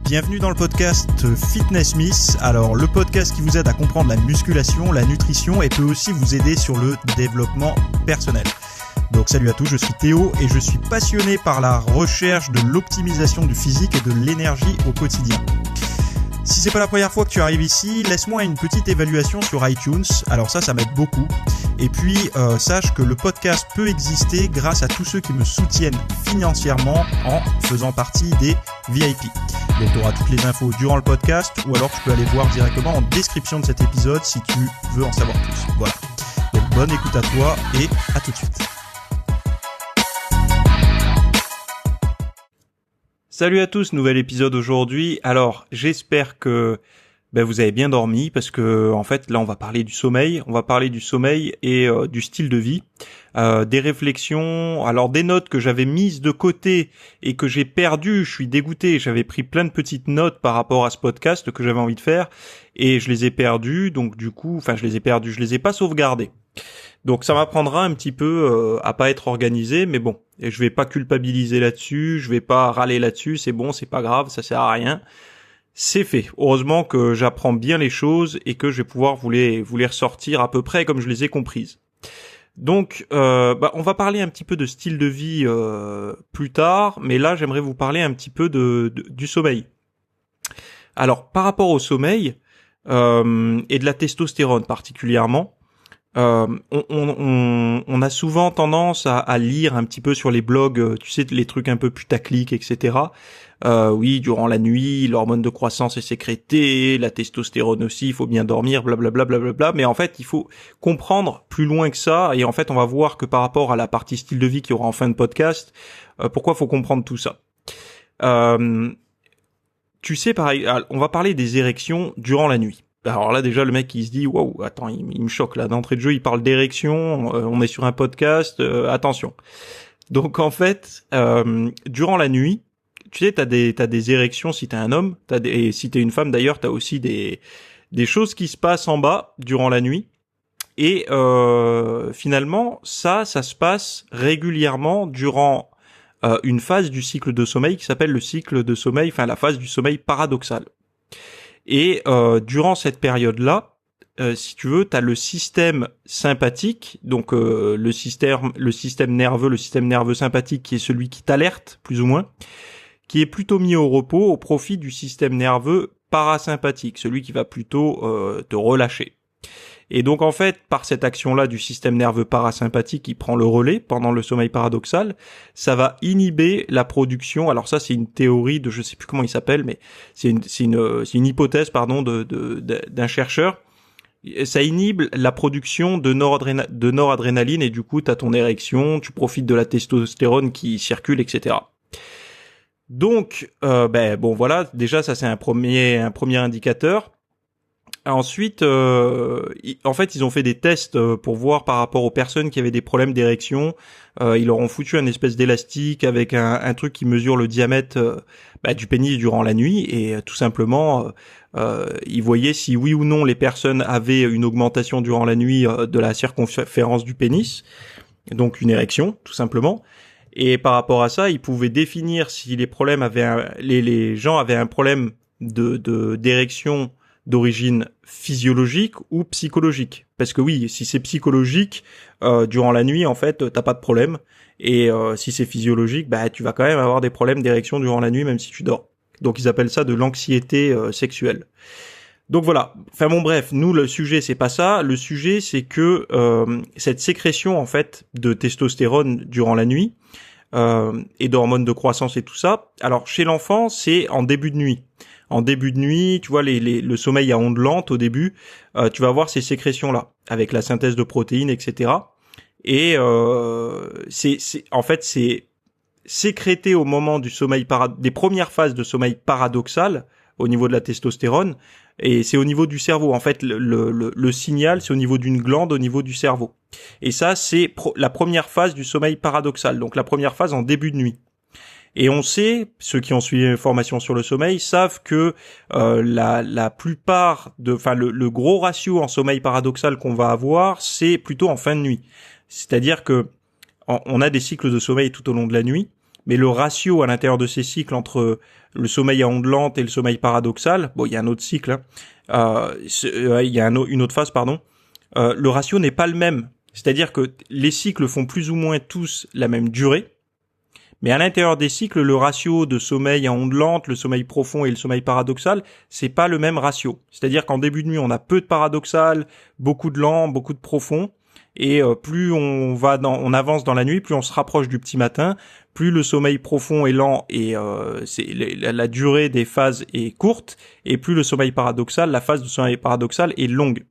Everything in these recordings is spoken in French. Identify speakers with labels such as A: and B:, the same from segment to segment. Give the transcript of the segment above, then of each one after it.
A: Bienvenue dans le podcast Fitness Miss. Alors, le podcast qui vous aide à comprendre la musculation, la nutrition et peut aussi vous aider sur le développement personnel. Donc, salut à tous, je suis Théo et je suis passionné par la recherche de l'optimisation du physique et de l'énergie au quotidien. Si c'est pas la première fois que tu arrives ici, laisse-moi une petite évaluation sur iTunes. Alors ça m'aide beaucoup. Et puis, sache que le podcast peut exister grâce à tous ceux qui me soutiennent financièrement en faisant partie des VIP. Donc, tu auras toutes les infos durant le podcast ou alors tu peux aller voir directement en description de cet épisode si tu veux en savoir plus. Voilà. Donc, bonne écoute à toi et à tout de suite. Salut à tous, nouvel épisode aujourd'hui. Alors, j'espère que vous avez bien dormi parce que en fait, là, on va parler du sommeil. On va parler du sommeil et du style de vie, des réflexions. Alors, des notes que j'avais mises de côté et que j'ai perdues. Je suis dégoûté. J'avais pris plein de petites notes par rapport à ce podcast que j'avais envie de faire et je les ai perdues. Donc, du coup, je les ai pas sauvegardées. Donc ça m'apprendra un petit peu à pas être organisé, mais bon, et je vais pas culpabiliser là-dessus, je vais pas râler là-dessus, c'est bon, c'est pas grave, ça sert à rien. C'est fait. Heureusement que j'apprends bien les choses et que je vais pouvoir vous les ressortir à peu près comme je les ai comprises. Donc on va parler un petit peu de style de vie plus tard, mais là j'aimerais vous parler un petit peu du sommeil. Alors par rapport au sommeil et de la testostérone particulièrement, on a souvent tendance à lire un petit peu sur les blogs, tu sais, les trucs un peu putaclic, etc. Oui, durant la nuit, l'hormone de croissance est sécrétée, la testostérone aussi, il faut bien dormir, blablabla, blablabla. Mais en fait, il faut comprendre plus loin que ça. Et en fait, on va voir que par rapport à la partie style de vie qu'il y aura en fin de podcast, pourquoi faut comprendre tout ça. Tu sais, pareil, on va parler des érections durant la nuit. Alors là déjà le mec il se dit waouh, attends, il me choque là d'entrée de jeu, il parle d'érection, on est sur un podcast, attention. Donc en fait, durant la nuit, tu sais, t'as des érections si t'es un homme, et si t'es une femme d'ailleurs, t'as aussi des choses qui se passent en bas durant la nuit. Et finalement, ça se passe régulièrement durant une phase du cycle de sommeil qui s'appelle le cycle de sommeil, la phase du sommeil paradoxal. Et durant cette période-là, si tu veux, t'as le système sympathique, donc le système nerveux sympathique qui est celui qui t'alerte, plus ou moins, qui est plutôt mis au repos au profit du système nerveux parasympathique, celui qui va plutôt te relâcher. Et donc en fait, par cette action-là du système nerveux parasympathique qui prend le relais pendant le sommeil paradoxal, ça va inhiber la production. Alors ça, c'est une théorie de, je sais plus comment il s'appelle, mais c'est une hypothèse, d'un chercheur. Ça inhibe la production de noradrénaline et du coup, t'as ton érection, tu profites de la testostérone qui circule, etc. Donc, voilà. Déjà, ça c'est un premier indicateur. Ensuite, en fait, ils ont fait des tests pour voir par rapport aux personnes qui avaient des problèmes d'érection. Ils leur ont foutu un espèce d'élastique avec un truc qui mesure le diamètre du pénis durant la nuit et tout simplement, ils voyaient si oui ou non les personnes avaient une augmentation durant la nuit de la circonférence du pénis, donc une érection, tout simplement. Et par rapport à ça, ils pouvaient définir si les gens avaient un problème d'érection d'origine physiologique ou psychologique. Parce que oui, si c'est psychologique, durant la nuit, en fait, t'as pas de problème. Et si c'est physiologique, tu vas quand même avoir des problèmes d'érection durant la nuit, même si tu dors. Donc ils appellent ça de l'anxiété sexuelle. Donc voilà. Bref, nous le sujet c'est pas ça. Le sujet c'est que cette sécrétion en fait de testostérone durant la nuit et d'hormones de croissance et tout ça. Alors chez l'enfant, c'est en début de nuit. En début de nuit, tu vois le sommeil à ondes lentes au début, tu vas avoir ces sécrétions-là avec la synthèse de protéines, etc. Et c'est sécrété au moment du sommeil des premières phases de sommeil paradoxal au niveau de la testostérone, et c'est au niveau du cerveau. En fait, le signal, c'est au niveau d'une glande au niveau du cerveau. Et ça, c'est la première phase du sommeil paradoxal, donc la première phase en début de nuit. Et on sait, ceux qui ont suivi les formations sur le sommeil savent que la plupart le gros ratio en sommeil paradoxal qu'on va avoir, c'est plutôt en fin de nuit. C'est-à-dire que on a des cycles de sommeil tout au long de la nuit, mais le ratio à l'intérieur de ces cycles entre le sommeil à ondes lentes et le sommeil paradoxal, bon, il y a un autre cycle, il y a une autre phase, pardon, le ratio n'est pas le même. C'est-à-dire que les cycles font plus ou moins tous la même durée, mais à l'intérieur des cycles, le ratio de sommeil à ondes lentes, le sommeil profond et le sommeil paradoxal, c'est pas le même ratio. C'est-à-dire qu'en début de nuit, on a peu de paradoxal, beaucoup de lent, beaucoup de profond, et plus on avance dans la nuit, plus on se rapproche du petit matin, plus le sommeil profond est lent et la durée des phases est courte, et plus le sommeil paradoxal, la phase de sommeil paradoxal est longue.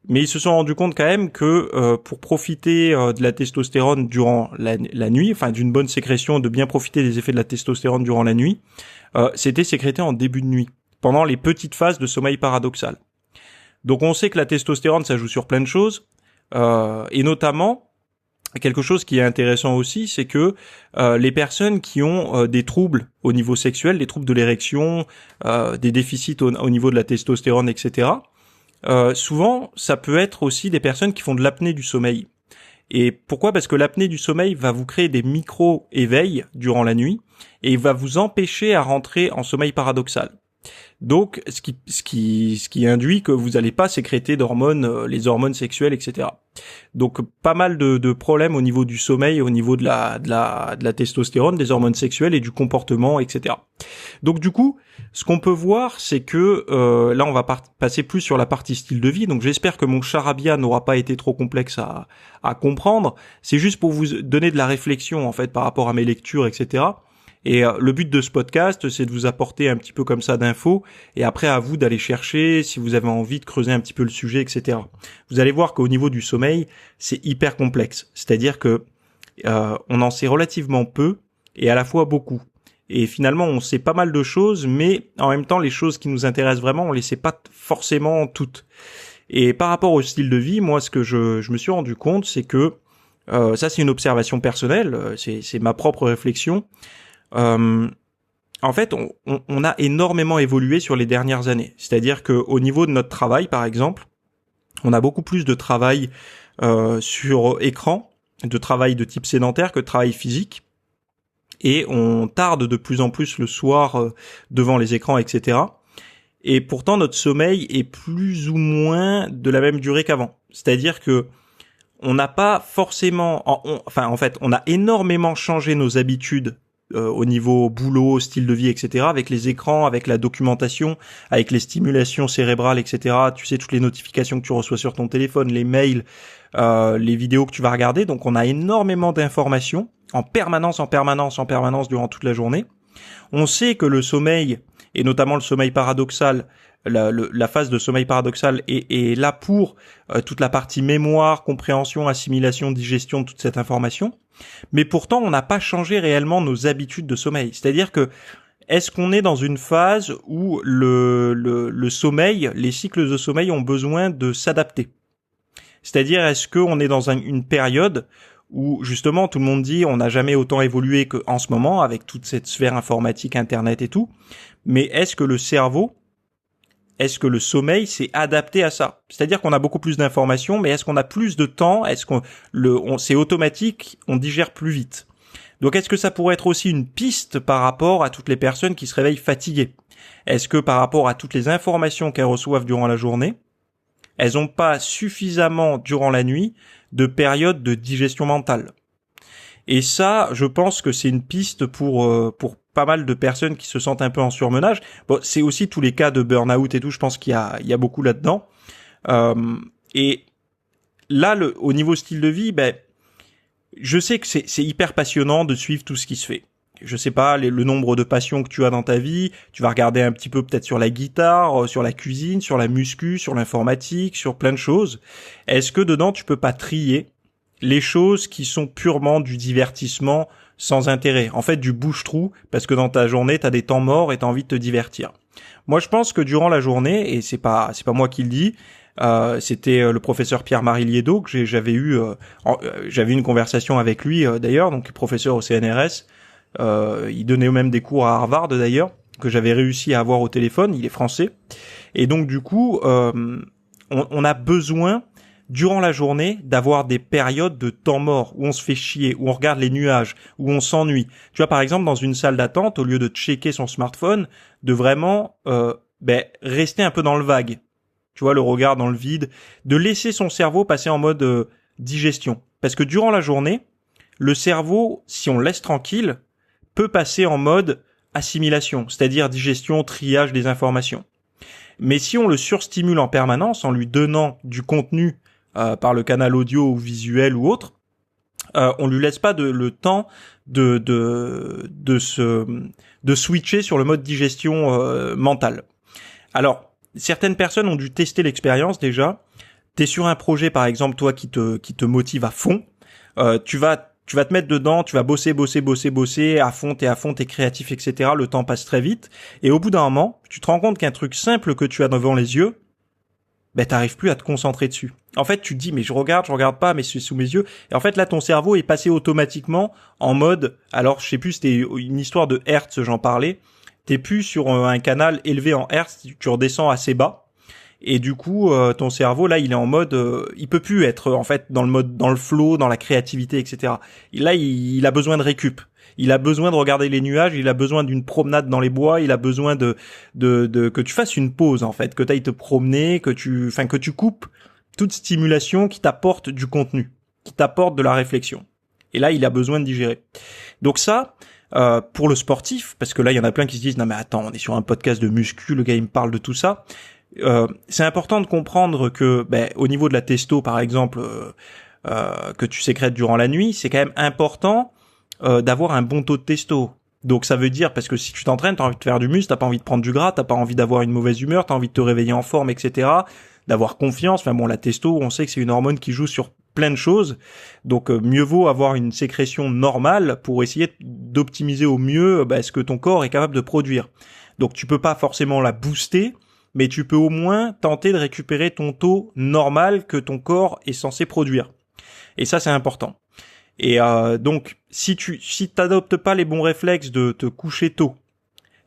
A: Mais ils se sont rendus compte quand même que pour profiter de la testostérone durant la nuit, enfin d'une bonne sécrétion, de bien profiter des effets de la testostérone durant la nuit, c'était sécrété en début de nuit, pendant les petites phases de sommeil paradoxal. Donc on sait que la testostérone, ça joue sur plein de choses, et notamment, quelque chose qui est intéressant aussi, c'est que les personnes qui ont des troubles au niveau sexuel, des troubles de l'érection, des déficits au niveau de la testostérone, etc., souvent, ça peut être aussi des personnes qui font de l'apnée du sommeil. Et pourquoi ? Parce que l'apnée du sommeil va vous créer des micro-éveils durant la nuit et va vous empêcher à rentrer en sommeil paradoxal. Donc, ce qui induit que vous n'allez pas sécréter d'hormones, les hormones sexuelles, etc. Donc, pas mal de problèmes au niveau du sommeil, au niveau de la testostérone, des hormones sexuelles et du comportement, etc. Donc, du coup, ce qu'on peut voir, c'est que là, on va passer plus sur la partie style de vie. Donc, j'espère que mon charabia n'aura pas été trop complexe à comprendre. C'est juste pour vous donner de la réflexion, en fait, par rapport à mes lectures, etc. Et le but de ce podcast, c'est de vous apporter un petit peu comme ça d'infos, et après à vous d'aller chercher si vous avez envie de creuser un petit peu le sujet, etc. Vous allez voir qu'au niveau du sommeil, c'est hyper complexe. C'est-à-dire que on en sait relativement peu et à la fois beaucoup. Et finalement, on sait pas mal de choses, mais en même temps, les choses qui nous intéressent vraiment, on les sait pas forcément toutes. Et par rapport au style de vie, moi, ce que je me suis rendu compte, c'est que ça, c'est une observation personnelle, c'est ma propre réflexion. En fait, on a énormément évolué sur les dernières années. C'est-à-dire que au niveau de notre travail, par exemple, on a beaucoup plus de travail sur écran, de travail de type sédentaire que de travail physique. Et on tarde de plus en plus le soir devant les écrans, etc. Et pourtant, notre sommeil est plus ou moins de la même durée qu'avant. C'est-à-dire que on n'a pas forcément... en fait, on a énormément changé nos habitudes au niveau boulot, style de vie, etc., avec les écrans, avec la documentation, avec les stimulations cérébrales, etc., tu sais, toutes les notifications que tu reçois sur ton téléphone, les mails, les vidéos que tu vas regarder. Donc, on a énormément d'informations en permanence durant toute la journée. On sait que le sommeil, et notamment le sommeil paradoxal, la phase de sommeil paradoxal est là pour toute la partie mémoire, compréhension, assimilation, digestion de toute cette information. Mais pourtant, on n'a pas changé réellement nos habitudes de sommeil. C'est-à-dire que, est-ce qu'on est dans une phase où le sommeil, les cycles de sommeil ont besoin de s'adapter ? C'est-à-dire, est-ce qu'on est dans une période où, justement, tout le monde dit on n'a jamais autant évolué qu'en ce moment, avec toute cette sphère informatique, Internet et tout, mais est-ce que le sommeil s'est adapté à ça ? C'est-à-dire qu'on a beaucoup plus d'informations, mais est-ce qu'on a plus de temps ? Est-ce c'est automatique, on digère plus vite ? Donc est-ce que ça pourrait être aussi une piste par rapport à toutes les personnes qui se réveillent fatiguées ? Est-ce que par rapport à toutes les informations qu'elles reçoivent durant la journée, elles n'ont pas suffisamment durant la nuit de période de digestion mentale ? Et ça, je pense que c'est une piste pour pas mal de personnes qui se sentent un peu en surmenage. Bon, c'est aussi tous les cas de burn-out et tout, je pense qu'il y a beaucoup là-dedans. Et là, au niveau style de vie, je sais que c'est hyper passionnant de suivre tout ce qui se fait. Je sais pas, le nombre de passions que tu as dans ta vie, tu vas regarder un petit peu peut-être sur la guitare, sur la cuisine, sur la muscu, sur l'informatique, sur plein de choses. Est-ce que dedans, tu peux pas trier les choses qui sont purement du divertissement sans intérêt, en fait du bouche-trou, parce que dans ta journée, t'as des temps morts et t'as envie de te divertir. Moi, je pense que durant la journée, et c'est pas moi qui le dis, c'était le professeur Pierre-Marie Liédo que j'avais eu une conversation avec lui d'ailleurs, donc professeur au CNRS, il donnait même des cours à Harvard d'ailleurs, que j'avais réussi à avoir au téléphone, il est français, et donc du coup, on a besoin durant la journée, d'avoir des périodes de temps mort où on se fait chier, où on regarde les nuages, où on s'ennuie. Tu vois, par exemple, dans une salle d'attente, au lieu de checker son smartphone, de vraiment rester un peu dans le vague. Tu vois, le regard dans le vide, de laisser son cerveau passer en mode digestion. Parce que durant la journée, le cerveau, si on le laisse tranquille, peut passer en mode assimilation, c'est-à-dire digestion, triage des informations. Mais si on le surstimule en permanence en lui donnant du contenu par le canal audio ou visuel ou autre, on lui laisse pas le temps de switcher sur le mode digestion mentale. Alors, certaines personnes ont dû tester l'expérience déjà. T'es sur un projet par exemple, toi qui te motive à fond, tu vas te mettre dedans, tu vas bosser à fond, t'es créatif, etc. Le temps passe très vite. Et au bout d'un moment, tu te rends compte qu'un truc simple que tu as devant les yeux, t'arrives plus à te concentrer dessus. En fait, tu te dis, mais je regarde pas, mais c'est sous mes yeux. Et en fait, là, ton cerveau est passé automatiquement en mode, alors, je sais plus, c'était une histoire de hertz, j'en parlais. T'es plus sur un canal élevé en hertz, tu redescends assez bas. Et du coup, ton cerveau, là, il est en mode, il peut plus être, en fait, dans le flow, dans la créativité, etc. Et là, il a besoin de récup. Il a besoin de regarder les nuages, il a besoin d'une promenade dans les bois, il a besoin de que tu fasses une pause, en fait, que tu ailles te promener, que tu coupes toute stimulation qui t'apporte du contenu, qui t'apporte de la réflexion. Et là, il a besoin de digérer. Donc ça, pour le sportif, parce que là, il y en a plein qui se disent, non mais attends, on est sur un podcast de muscu, le gars, il me parle de tout ça. C'est important de comprendre que au niveau de la testo par exemple que tu sécrètes durant la nuit, c'est quand même important d'avoir un bon taux de testo. Donc ça veut dire, parce que si tu t'entraînes, t'as envie de faire du muscle, t'as pas envie de prendre du gras, t'as pas envie d'avoir une mauvaise humeur, t'as envie de te réveiller en forme, etc., d'avoir confiance. Enfin bon, la testo, on sait que c'est une hormone qui joue sur plein de choses, donc mieux vaut avoir une sécrétion normale pour essayer d'optimiser au mieux ce que ton corps est capable de produire. Donc tu peux pas forcément la booster, mais tu peux au moins tenter de récupérer ton taux normal que ton corps est censé produire. Et ça, c'est important. Et donc, si t'adoptes pas les bons réflexes de te coucher tôt,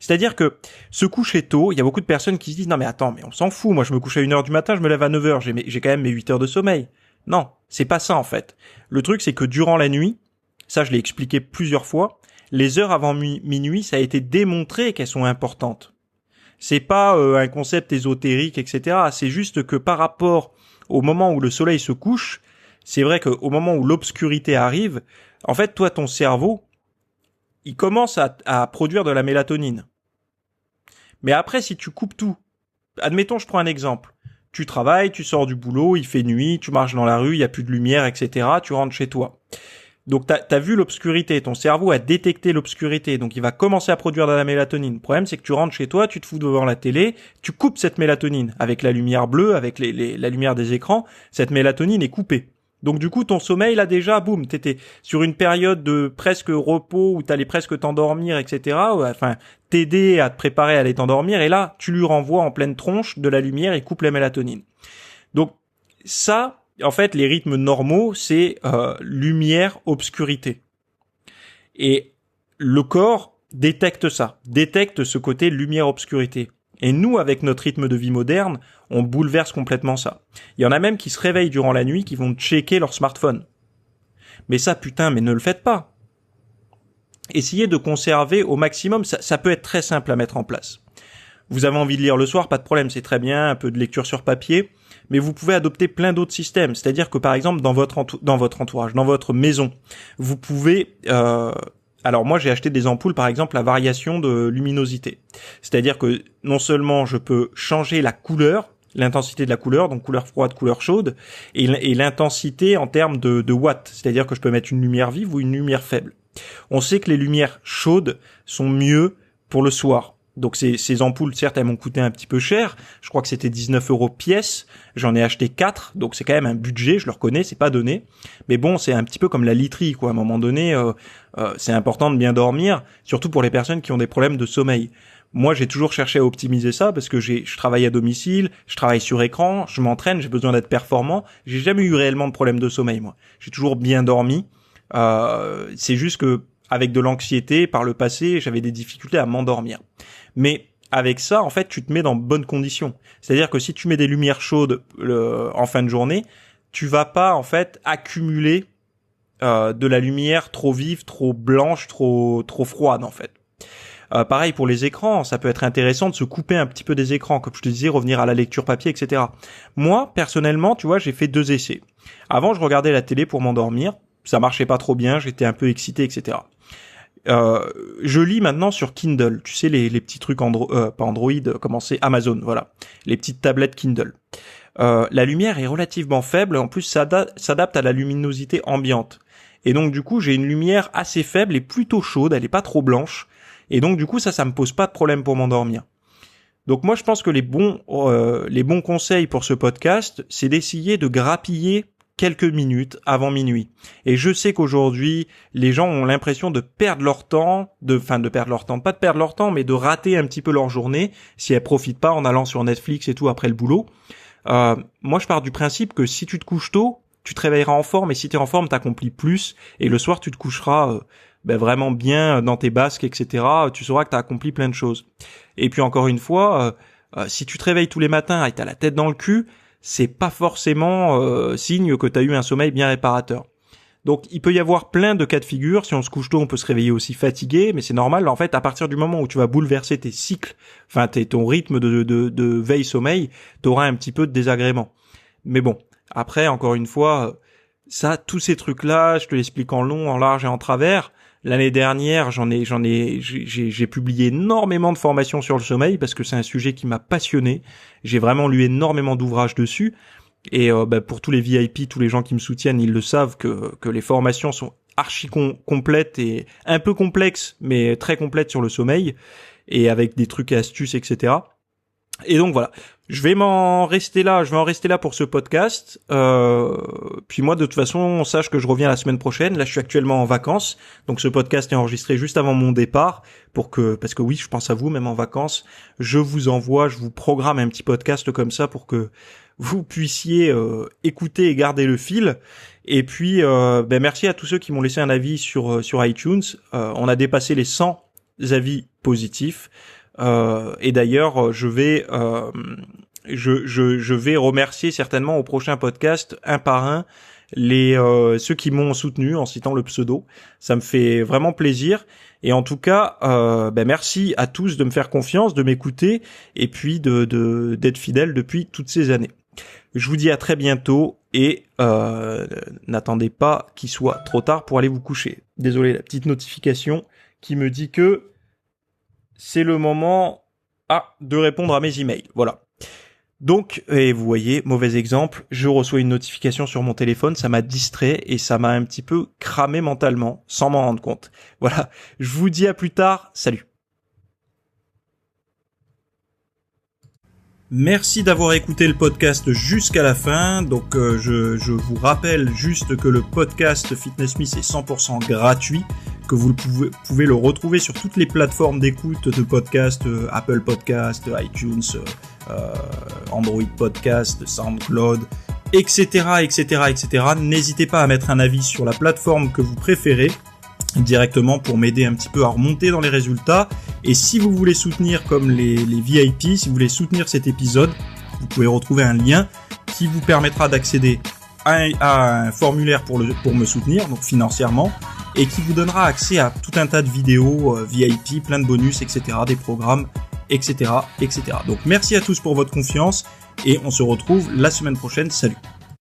A: c'est-à-dire que se coucher tôt, il y a beaucoup de personnes qui se disent « Non mais attends, mais on s'en fout, moi je me couche à 1h du matin, je me lève à 9h, j'ai quand même mes 8 heures de sommeil. » Non, c'est pas ça en fait. Le truc, c'est que durant la nuit, ça je l'ai expliqué plusieurs fois, les heures avant minuit, ça a été démontré qu'elles sont importantes. C'est pas un concept ésotérique, etc. C'est juste que par rapport au moment où le soleil se couche, c'est vrai qu'au moment où l'obscurité arrive, en fait, toi, ton cerveau, il commence à produire de la mélatonine. Mais après, si tu coupes tout, admettons, je prends un exemple. Tu travailles, tu sors du boulot, il fait nuit, tu marches dans la rue, il y a plus de lumière, etc. Tu rentres chez toi. Donc t'as vu l'obscurité, ton cerveau a détecté l'obscurité, donc il va commencer à produire de la mélatonine. Le problème, c'est que tu rentres chez toi, tu te fous devant la télé, tu coupes cette mélatonine avec la lumière bleue, avec la lumière des écrans, cette mélatonine est coupée. Donc du coup, ton sommeil, là déjà, boum, t'étais sur une période de presque repos où t'allais presque t'endormir, etc. Enfin, t'aider à te préparer à aller t'endormir, et là, tu lui renvoies en pleine tronche de la lumière et coupe la mélatonine. Donc ça, en fait, les rythmes normaux, c'est lumière, obscurité. Et le corps détecte ça, détecte ce côté lumière-obscurité. Et nous, avec notre rythme de vie moderne, on bouleverse complètement ça. Il y en a même qui se réveillent durant la nuit, qui vont checker leur smartphone. Mais ça, putain, mais ne le faites pas. Essayez de conserver au maximum, ça peut être très simple à mettre en place. Vous avez envie de lire le soir, pas de problème, c'est très bien, un peu de lecture sur papier, mais vous pouvez adopter plein d'autres systèmes. C'est-à-dire que par exemple, dans votre entourage, dans votre maison, vous pouvez... Alors moi, j'ai acheté des ampoules, par exemple, à variation de luminosité. C'est-à-dire que non seulement je peux changer la couleur, l'intensité de la couleur, donc couleur froide, couleur chaude, et l'intensité en termes de watts. C'est-à-dire que je peux mettre une lumière vive ou une lumière faible. On sait que les lumières chaudes sont mieux pour le soir. Donc ces ampoules, certes, elles m'ont coûté un petit peu cher. Je crois que c'était 19 € pièce. J'en ai acheté 4, donc c'est quand même un budget, je le reconnais, c'est pas donné. Mais bon, c'est un petit peu comme la literie, quoi. À un moment donné, c'est important de bien dormir, surtout pour les personnes qui ont des problèmes de sommeil. Moi, j'ai toujours cherché à optimiser ça parce que je travaille à domicile, je travaille sur écran, je m'entraîne, j'ai besoin d'être performant. J'ai jamais eu réellement de problème de sommeil, moi. J'ai toujours bien dormi. C'est juste que avec de l'anxiété, par le passé, j'avais des difficultés à m'endormir. Mais avec ça, en fait, tu te mets dans de bonnes conditions. C'est-à-dire que si tu mets des lumières chaudes en fin de journée, tu vas pas en fait accumuler de la lumière trop vive, trop blanche, trop froide en fait. Pareil pour les écrans, ça peut être intéressant de se couper un petit peu des écrans, comme je te disais, revenir à la lecture papier, etc. Moi, personnellement, tu vois, j'ai fait 2 essais. Avant, je regardais la télé pour m'endormir, ça marchait pas trop bien, j'étais un peu excité, etc. Je lis maintenant sur Kindle, tu sais, les petits trucs pas Android, comment c'est, Amazon, voilà, les petites tablettes Kindle. La lumière est relativement faible, en plus s'adapte à la luminosité ambiante. Et donc du coup, j'ai une lumière assez faible et plutôt chaude, elle est pas trop blanche. Et donc du coup, ça me pose pas de problème pour m'endormir. Donc moi, je pense que les bons conseils pour ce podcast, c'est d'essayer de grappiller quelques minutes avant minuit. Et je sais qu'aujourd'hui, les gens ont l'impression de perdre leur temps, pas de perdre leur temps, mais de rater un petit peu leur journée si elles profitent pas en allant sur Netflix et tout après le boulot. Moi, je pars du principe que si tu te couches tôt, tu te réveilleras en forme, et si t'es en forme, t'accomplis plus, et le soir, tu te coucheras vraiment bien dans tes basques, etc. Tu sauras que t'as accompli plein de choses. Et puis encore une fois, si tu te réveilles tous les matins et t'as la tête dans le cul, c'est pas forcément signe que t'as eu un sommeil bien réparateur. Donc il peut y avoir plein de cas de figure. Si on se couche tôt, on peut se réveiller aussi fatigué, mais c'est normal. En fait, à partir du moment où tu vas bouleverser tes cycles, ton rythme de veille-sommeil, t'auras un petit peu de désagrément. Mais bon, après, encore une fois, tous ces trucs-là, je te l'explique en long, en large et en travers. L'année dernière, j'ai publié énormément de formations sur le sommeil parce que c'est un sujet qui m'a passionné. J'ai vraiment lu énormément d'ouvrages dessus. Et pour tous les VIP, tous les gens qui me soutiennent, ils le savent que les formations sont archi complètes et un peu complexes, mais très complètes sur le sommeil et avec des trucs et astuces, etc. Et donc voilà, je vais en rester là pour ce podcast. Puis moi, de toute façon, sache que je reviens la semaine prochaine. Là, je suis actuellement en vacances, donc ce podcast est enregistré juste avant mon départ parce que oui, je pense à vous, même en vacances. Je vous programme un petit podcast comme ça pour que vous puissiez écouter et garder le fil. Et puis, merci à tous ceux qui m'ont laissé un avis sur iTunes. On a dépassé les 100 avis positifs. Et d'ailleurs, je vais remercier certainement au prochain podcast un par un ceux qui m'ont soutenu en citant le pseudo. Ça me fait vraiment plaisir. Et en tout cas, merci à tous de me faire confiance, de m'écouter et puis d'être fidèles depuis toutes ces années. Je vous dis à très bientôt et n'attendez pas qu'il soit trop tard pour aller vous coucher. Désolé, la petite notification qui me dit que c'est le moment de répondre à mes emails. Voilà. Donc, et vous voyez, mauvais exemple, je reçois une notification sur mon téléphone, ça m'a distrait et ça m'a un petit peu cramé mentalement, sans m'en rendre compte. Voilà. Je vous dis à plus tard. Salut. Merci d'avoir écouté le podcast jusqu'à la fin. Donc je vous rappelle juste que le podcast Fitness Me c'est 100% gratuit, que vous pouvez le retrouver sur toutes les plateformes d'écoute de podcast, Apple Podcast, iTunes, Android Podcast, SoundCloud, etc. N'hésitez pas à mettre un avis sur la plateforme que vous préférez directement pour m'aider un petit peu à remonter dans les résultats. Et si vous voulez soutenir comme les VIP, si vous voulez soutenir cet épisode, vous pouvez retrouver un lien qui vous permettra d'accéder à un formulaire pour me soutenir, donc financièrement, et qui vous donnera accès à tout un tas de vidéos VIP, plein de bonus, etc., des programmes, etc. Donc merci à tous pour votre confiance et on se retrouve la semaine prochaine. Salut.